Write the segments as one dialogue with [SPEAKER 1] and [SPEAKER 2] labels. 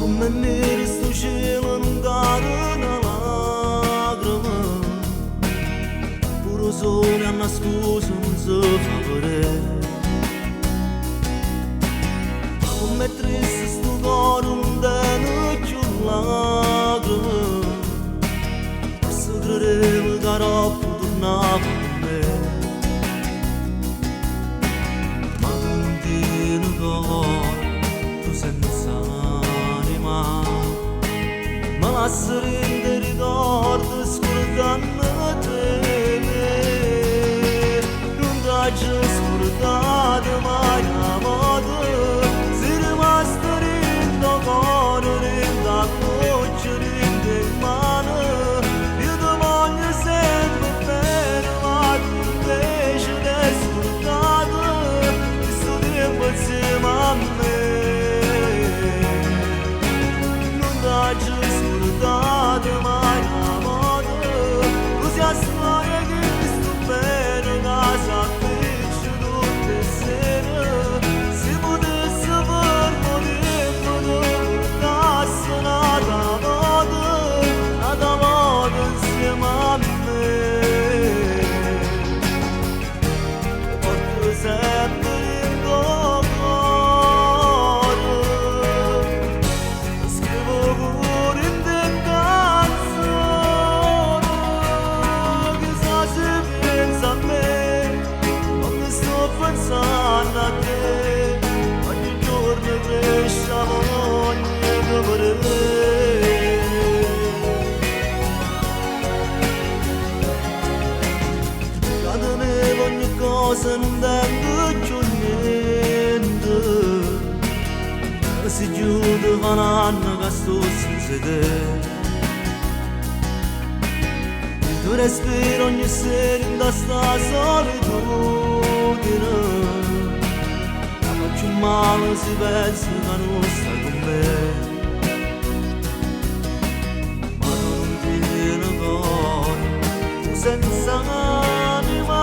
[SPEAKER 1] come nere sto cielo non cade una lacrima, pure sole a nascosto non si fa vedere. Ma come è triste sto cuore non tiene più lacrime, forse credevo che troppo tornava con me. Ma non tiene cuore, tu senza anima, ma lascia rende ricordo scordando te. Non t'hai scordato mai amore, sei rimasto rindo cuore, rindo a voce, rindo in mano. Io ti voglio sempre bene, ma tu invece t'hai scordato questo tempo insieme a me. Non t'hai scordato mai amore, così a storia che sto bene, casa a pesce tutte sere. Se potessi per motivo portassi una moto insieme a me. Porto sempre in tuo cuore, scrivo pure in te canzoni, chissà se pensa a me, quando sto pensando a te, ogni giorno cresce la voglia di volere. Cadevo ogni cosa, non tengo più niente, e si chiude un anno che sto senza te. Il tuo respiro ogni sera in questa solitudine, la faccio male se pensi che non stai con me. Ma non ti viene cuore, tu senza anima,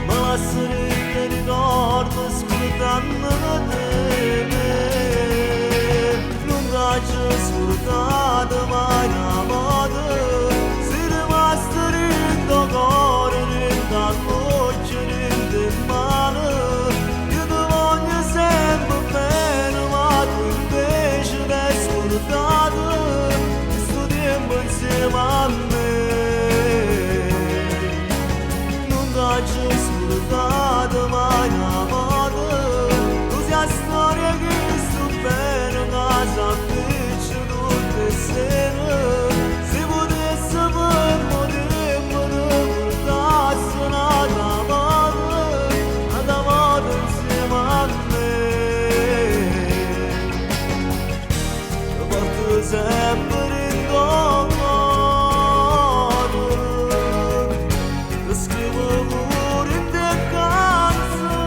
[SPEAKER 1] ma lascerete ricordo scordando te. Non t'hai scordato mai amore, sei rimasto rindo cuore, rindo a voce, rindo in mano. Io ti voglio sempre bene, ma tu invece t'hai scordato questo tempo insieme a me. Non t'hai scordato mai amore, così a storia che sto bene, casa a pesce tutte sere. Se potessi per motivo portassi una moto insieme a me. Lo porto sempre in tuo cuore, lo scrivo pure in te canzoni,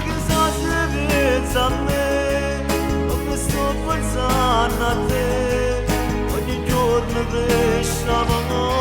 [SPEAKER 1] chissà se pensa a me, come sto pensando a te, ogni giorno cresce la voglia.